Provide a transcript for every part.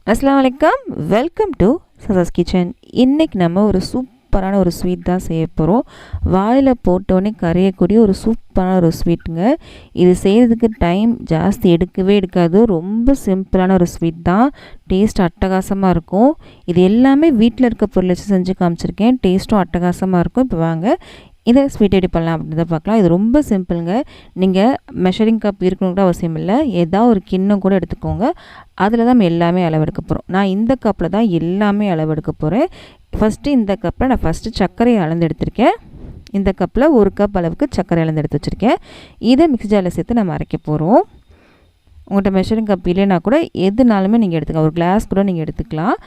அஸ்ஸலாமு அலைக்கும். Welcome to Sasha's kitchen. இன்றைக்கி நம்ம ஒரு சூப்பரான ஒரு ஸ்வீட் தான் செய்ய போகிறோம். வாயில் போட்டோன்னே கரையக்கூடிய ஒரு சூப்பரான ஒரு ஸ்வீட்டுங்க. இது செய்கிறதுக்கு டைம் ஜாஸ்தி எடுக்கவே எடுக்காது. ரொம்ப சிம்பிளான ஒரு ஸ்வீட் தான். டேஸ்ட் அட்டகாசமாக இருக்கும். இது எல்லாமே வீட்டில் இருக்க பொருள் வச்சு செஞ்சு காமிச்சிருக்கேன். டேஸ்ட்டும் அட்டகாசமாக இருக்கும். இப்போ வாங்க இதை ஸ்வீட் ரெடி பண்ணலாம் அப்படின்றத பார்க்கலாம். இது ரொம்ப சிம்பிளுங்க. நீங்கள் மெஷரிங் கப் இருக்கணும் கூட அவசியம் இல்லை. ஏதாவது ஒரு கிண்ணம் கூட எடுத்துக்கோங்க. அதில் தான் நம்ம எல்லாமே அளவெடுக்க போகிறோம். நான் இந்த கப்பில் தான் எல்லாமே அளவெடுக்க போகிறேன். ஃபஸ்ட்டு இந்த கப்பில் நான் சர்க்கரையை அளந்து எடுத்திருக்கேன். இந்த கப்பில் ஒரு கப் அளவுக்கு சர்க்கரை அளந்து எடுத்து வச்சுருக்கேன். இதை மிக்ஸி ஜாரில் சேர்த்து நம்ம அரைக்க போகிறோம். உங்கள்கிட்ட மெஷரிங் கப் இல்லைன்னா கூட எதுனாலுமே நீங்கள் எடுத்துக்கலாம். ஒரு கிளாஸ் கூட நீங்கள் எடுத்துக்கலாம்.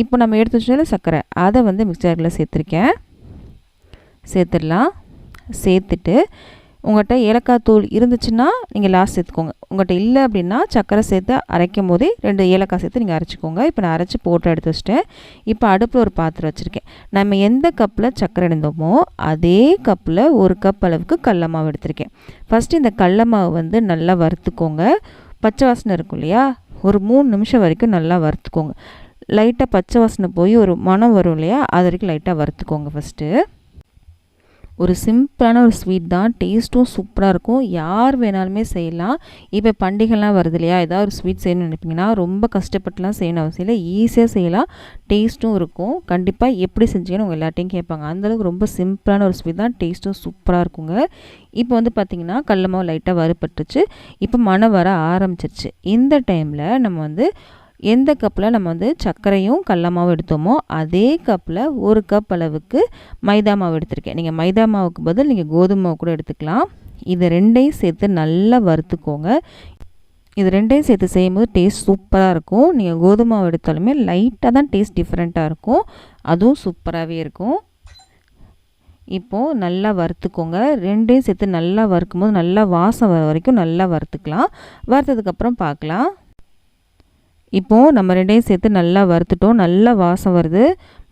இப்போ நம்ம எடுத்து வச்சதில் சர்க்கரை அதை மிக்ஸி ஜாரில் சேர்த்துடலாம். சேர்த்துட்டு உங்கள்கிட்ட ஏலக்காய் தூள் இருந்துச்சுன்னா நீங்கள் லாஸ்ட் சேர்த்துக்கோங்க. உங்கள்கிட்ட இல்லை அப்படின்னா சர்க்கரை சேர்த்து அரைக்கும் போதே 2 ஏலக்காய் சேர்த்து நீங்கள் அரைச்சிக்கோங்க. இப்போ நான் அரைச்சி போட்டு எடுத்து வச்சிட்டேன். இப்போ அடுப்பில் ஒரு பாத்திரம் வச்சுருக்கேன். நம்ம எந்த கப்பில் சர்க்கரை எடுந்தோமோ அதே கப்பில் ஒரு கப் அளவுக்கு கடல மாவு எடுத்திருக்கேன். ஃபஸ்ட்டு இந்த கடல மாவு நல்லா வறுத்துக்கோங்க. பச்சை வாசனை இருக்கும் இல்லையா, ஒரு 3 நிமிஷம் வரைக்கும் நல்லா வறுத்துக்கோங்க. லைட்டாக பச்சை வாசனை போய் ஒரு மணம் வரும் இல்லையா, அது வரைக்கும் லைட்டாக வறுத்துக்கோங்க. ஃபஸ்ட்டு ஒரு சிம்பிளான ஒரு ஸ்வீட் தான். டேஸ்ட்டும் சூப்பராக இருக்கும். யார் வேணாலுமே செய்யலாம். இப்போ பண்டிகைலாம் வருது இல்லையா, ஏதாவது ஒரு ஸ்வீட் செய்யணும்னு நினைப்பீங்கன்னா ரொம்ப கஷ்டப்பட்டுலாம் செய்யணும் அவசியம் இல்லை. ஈஸியாக செய்யலாம். டேஸ்ட்டும் இருக்கும். கண்டிப்பாக எப்படி செஞ்சீங்கன்னு உங்கள் எல்லாத்தையும் கேட்பாங்க. அந்தளவுக்கு ரொம்ப சிம்பிளான ஒரு ஸ்வீட் தான். டேஸ்ட்டும் சூப்பராக இருக்குங்க. இப்போ பார்த்திங்கன்னா கடல மாவு லைட்டாக வறுபட்டுருச்சு. இப்போ மணம் வர ஆரம்பிச்சிருச்சு. இந்த டைமில் நம்ம எந்த கப்பில் நம்ம சர்க்கரையும் கடல மாவு எடுத்தோமோ அதே கப்பில் ஒரு கப் அளவுக்கு மைதா மாவு எடுத்திருக்கேன். நீங்கள் மைதா மாவுக்கு பதில் நீங்கள் கோதுமை மாவு கூட எடுத்துக்கலாம். இதை ரெண்டையும் சேர்த்து நல்லா வறுத்துக்கோங்க. இது ரெண்டையும் சேர்த்து செய்யும்போது டேஸ்ட் சூப்பராக இருக்கும். நீங்கள் கோதுமை மாவு எடுத்தாலுமே லைட்டாக தான் டேஸ்ட் டிஃப்ரெண்ட்டாக இருக்கும். அதுவும் சூப்பராகவே இருக்கும். இப்போது நல்லா வறுத்துக்கோங்க. ரெண்டையும் சேர்த்து நல்லா வறுக்கும் போது நல்லா வாசம் வர வரைக்கும் நல்லா வறுத்துக்கலாம். வறுத்ததுக்கப்புறம் பார்க்கலாம். இப்போது நம்ம ரெண்டையும் சேர்த்து நல்லா வறுத்துட்டோம். நல்லா வாசம் வருது.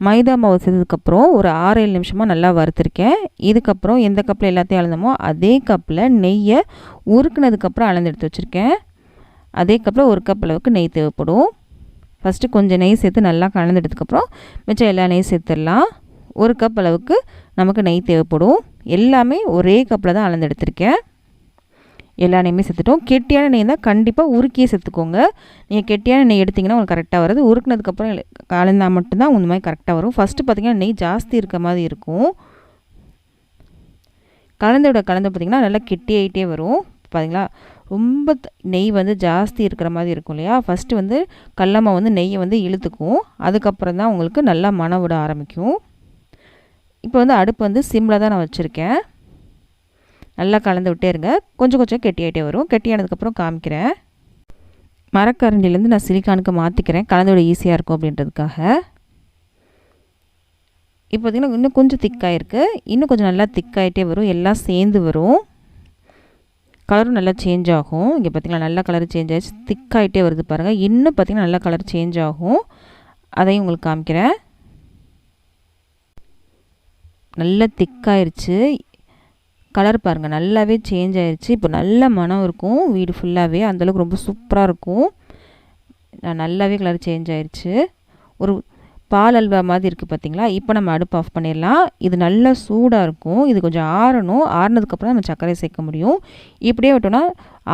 மைதா மாவு சேர்த்ததுக்கப்புறம் ஒரு 6-7 நிமிஷமாக நல்லா வறுத்துருக்கேன். இதுக்கப்புறம் எந்த கப்பில் எல்லாத்தையும் அளந்தோமோ அதே கப்பில் நெய்யை உருக்குனதுக்கப்புறம் அளந்து எடுத்து வச்சுருக்கேன். அதே கப்பில் ஒரு கப் அளவுக்கு நெய் தேவைப்படும். ஃபஸ்ட்டு கொஞ்சம் நெய் சேர்த்து நல்லா கலந்துட்டதுக்கப்புறம் மிச்சம் எல்லா நெய் சேர்த்துடலாம். ஒரு கப் அளவுக்கு நமக்கு நெய் தேவைப்படும். எல்லாமே ஒரே கப்பில் தான் அளந்து எடுத்திருக்கேன். எல்லா நெய்யுமே சேர்த்துட்டோம். கெட்டியான நெய் தான் கண்டிப்பாக உருக்கியே சேர்த்துக்கோங்க. நீங்கள் கெட்டியான நெய் எடுத்திங்கன்னா உங்களுக்கு கரெக்டாக வருது. உருக்குனதுக்கப்புறம் கலந்தால் மட்டும்தான் இந்த மாதிரி கரெக்டாக வரும். ஃபஸ்ட்டு பார்த்திங்கன்னா நெய் ஜாஸ்தி இருக்க மாதிரி இருக்கும். கலந்து பார்த்திங்கன்னா நல்லா கெட்டியாகிட்டே வரும். பார்த்திங்களா, ரொம்ப நெய் ஜாஸ்தி இருக்கிற மாதிரி இருக்கும் இல்லையா. ஃபஸ்ட்டு கடல மாவு நெய்யை இழுத்துக்கும். அதுக்கப்புறம் தான் உங்களுக்கு நல்லா மணம் விட ஆரம்பிக்கும். இப்போ அடுப்பு சிம்மில் தான் நான் வச்சுருக்கேன். நல்லா கலந்து விட்டே இருங்க. கொஞ்சம் கொஞ்சம் கெட்டியாகிட்டே வரும். கெட்டியானதுக்கப்புறம் காமிக்கிறேன். மரக்கரண்டிலேருந்து நான் சிலிக்கானுக்கு மாற்றிக்கிறேன். கலந்து விட ஈஸியாக இருக்கும் அப்படின்றதுக்காக. இப்போ பார்த்திங்கன்னா இன்னும் கொஞ்சம் திக்காயிருக்கு. இன்னும் கொஞ்சம் நல்லா திக்காயிட்டே வரும். எல்லாம் சேர்ந்து வரும். கலரும் நல்லா சேஞ்ச் ஆகும். இங்கே பார்த்திங்கன்னா நல்லா கலர் சேஞ்ச் ஆகிடுச்சு. திக்காயிட்டே வருது பாருங்கள். இன்னும் பார்த்திங்கன்னா நல்லா கலர் சேஞ்ச் ஆகும். அதையும் உங்களுக்கு காமிக்கிறேன். நல்லா திக்காயிருச்சு. கலர் பாருங்கள் நல்லாவே சேஞ்ச் ஆயிடுச்சு. இப்போ நல்ல மனம் இருக்கும் வீடு ஃபுல்லாகவே. அந்தளவுக்கு ரொம்ப சூப்பராக இருக்கும். நல்லாவே கலர் சேஞ்ச் ஆயிடுச்சு. ஒரு பால் அல்வா மாதிரி இருக்குது பார்த்திங்களா. இப்போ நம்ம அடுப்பு ஆஃப் பண்ணிடலாம். இது நல்லா சூடாக இருக்கும். இது கொஞ்சம் ஆறணும். ஆறுனதுக்கப்புறம் நம்ம சர்க்கரை சேர்க்க முடியும். இப்படியே விட்டோன்னா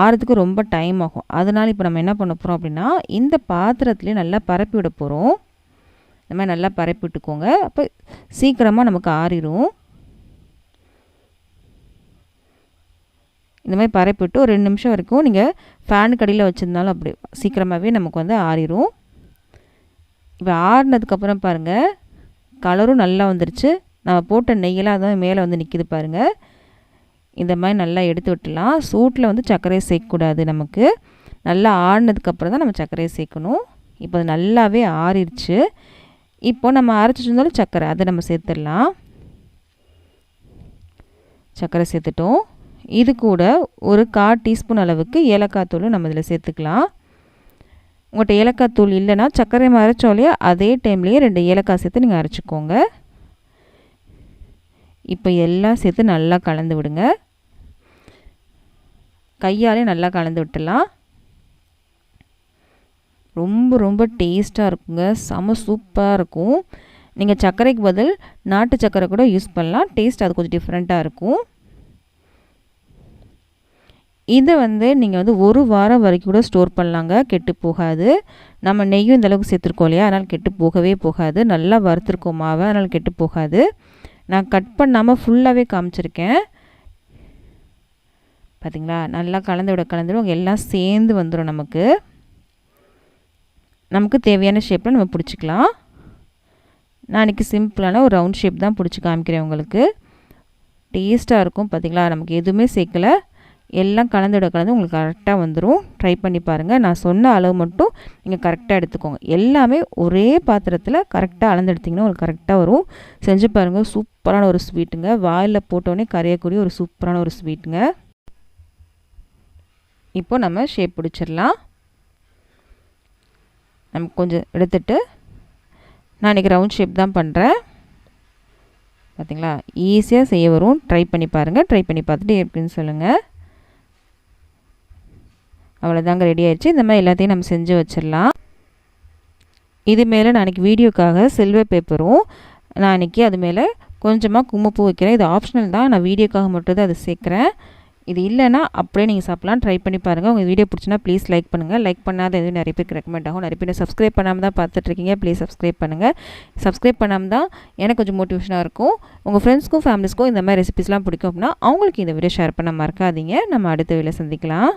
ஆறதுக்கு ரொம்ப டைம் ஆகும். அதனால் இப்போ நம்ம என்ன பண்ண போகிறோம் அப்படின்னா, இந்த பாத்திரத்துலேயே நல்லா பரப்பி விட போகிறோம். இந்த மாதிரி நல்லா பரப்பி விட்டுக்கோங்க. அப்போ சீக்கிரமாக நமக்கு ஆறிடும். இந்த மாதிரி பரப்பிவிட்டு ஒரு 2 நிமிஷம் வரைக்கும் நீங்கள் ஃபேனுக்கு அடியில் வச்சுருந்தாலும் அப்படி சீக்கிரமாகவே நமக்கு ஆறிடும். இப்போ ஆறினதுக்கப்புறம் பாருங்கள் கலரும் நல்லா வந்துருச்சு. நம்ம போட்ட நெய்யெல்லாம் அதான் மேலே நிற்கிது பாருங்கள். இந்த மாதிரி நல்லா எடுத்து விட்டுலாம். சூட்டில் சர்க்கரையை சேர்க்கக்கூடாது. நமக்கு நல்லா ஆறினதுக்கப்புறம் தான் நம்ம சர்க்கரையை சேர்க்கணும். இப்போ அது நல்லாவே ஆறிடுச்சு. இப்போ நம்ம அரைச்சி வச்சிருந்தாலும் சர்க்கரை அதை நம்ம சேர்த்துடலாம். சர்க்கரை சேர்த்துட்டோம். இது கூட ஒரு 1/4 டீஸ்பூன் அளவுக்கு ஏலக்காய் தூள் நம்ம இதில் சேர்த்துக்கலாம். உங்கள்கிட்ட ஏலக்காய் தூள் இல்லைன்னா சர்க்கரை அரைச்சோம் இல்லையா, அதே டைம்லேயே 2 ஏலக்காய் சேர்த்து நீங்கள் அரைச்சிக்கோங்க. இப்போ எல்லாம் சேர்த்து நல்லா கலந்து விடுங்க. கையாலே நல்லா கலந்து விட்டுடலாம். ரொம்ப ரொம்ப டேஸ்ட்டாக இருக்குங்க. செம சூப்பராக இருக்கும். நீங்கள் சர்க்கரைக்கு பதில் நாட்டு சர்க்கரை கூட யூஸ் பண்ணலாம். டேஸ்ட் அது கொஞ்சம் டிஃப்ரெண்ட்டாக இருக்கும். இதை நீங்கள் ஒரு வாரம் வரைக்கும் கூட ஸ்டோர் பண்ணலாங்க, கெட்டு போகாது. நம்ம நெய்யும் இந்தளவுக்கு சேர்த்துருக்கோம் இல்லையா, அதனால் கெட்டு போகவே போகாது. நல்லா வறுத்துருக்கோம் மாவை, அதனால் கெட்டு போகாது. நான் கட் பண்ணாமல் ஃபுல்லாகவே காமிச்சிருக்கேன். பார்த்திங்களா, நல்லா கலந்துவிடும் எல்லாம் சேர்ந்து வந்துடும். நமக்கு தேவையான ஷேப்பில் நம்ம பிடிச்சிக்கலாம். நான் இன்றைக்கி சிம்பிளான ஒரு ரவுண்ட் ஷேப் தான் பிடிச்சி காமிக்கிறேன் உங்களுக்கு. டேஸ்ட்டாக இருக்கும். பார்த்திங்களா, நமக்கு எதுவுமே சேர்க்கலை, எல்லாம் கலந்து உங்களுக்கு கரெக்டாக வந்துடும். ட்ரை பண்ணி பாருங்கள். நான் சொன்ன அளவு மட்டும் நீங்கள் கரெக்டாக எடுத்துக்கோங்க. எல்லாமே ஒரே பாத்திரத்தில் கரெக்டாக அளந்து எடுத்திங்கன்னா உங்களுக்கு கரெக்டாக வரும். செஞ்சு பாருங்கள். சூப்பரான ஒரு ஸ்வீட்டுங்க. வாயில் போட்டோடனே கரையக்கூடிய ஒரு சூப்பரான ஒரு ஸ்வீட்டுங்க. இப்போ நம்ம ஷேப் பிடிச்சிடலாம். நம்ம கொஞ்சம் எடுத்துட்டு நான் இன்றைக்கி ரவுண்ட் ஷேப் தான் பண்ணுறேன். பார்த்திங்களா, ஈஸியாக செய்ய வரும். ட்ரை பண்ணி பாருங்கள். ட்ரை பண்ணி பார்த்துட்டு எப்படின்னு சொல்லுங்கள். அவ்வளோதாங்க, ரெடி ஆயிடுச்சு. இந்த மாதிரி எல்லாத்தையும் நம்ம செஞ்சு வச்சிடலாம். இது மேலே நான் இன்றைக்கி வீடியோக்காக சில்வர் பேப்பரும் நான் இன்றைக்கி அது மேலே கொஞ்சமாக குங்குமப்பூ வைக்கிறேன். இது ஆப்ஷனல் தான், நான் வீடியோக்காக மட்டும் தான் அதை சேர்க்குறேன். இது இல்லைனா அப்படியே நீங்கள் சாப்பிட்லாம். ட்ரை பண்ணி பாருங்கள். உங்கள் வீடியோ பிடிச்சினா ப்ளீஸ் லைக் பண்ணுங்கள். லைக் பண்ணாத எதுவும் நிறைய பேருக்கு ரெக்கமெண்ட் ஆகும். நிறைய பேர் சப்ஸ்கிரைப் பண்ணாமல் தான் பார்த்துட்ருக்கீங்க. ப்ளீஸ் சப்ஸ்கிரைப் பண்ணுங்கள். சப்ஸ்கிரைப் பண்ணாமல் தான் எனக்கு கொஞ்சம் மோட்டிவேஷனாக இருக்கும். உங்கள் ஃப்ரெண்ட்ஸ்க்கும் ஃபேமிலிஸ்க்கும் இந்த மாதிரி ரெசிபிஸ்லாம் பிடிக்கும் அப்படின்னா அவங்களுக்கு இந்த வீடியோ ஷேர் பண்ண மறக்காதீங்க. நம்ம அடுத்த வீடியோவில் சந்திக்கலாம்.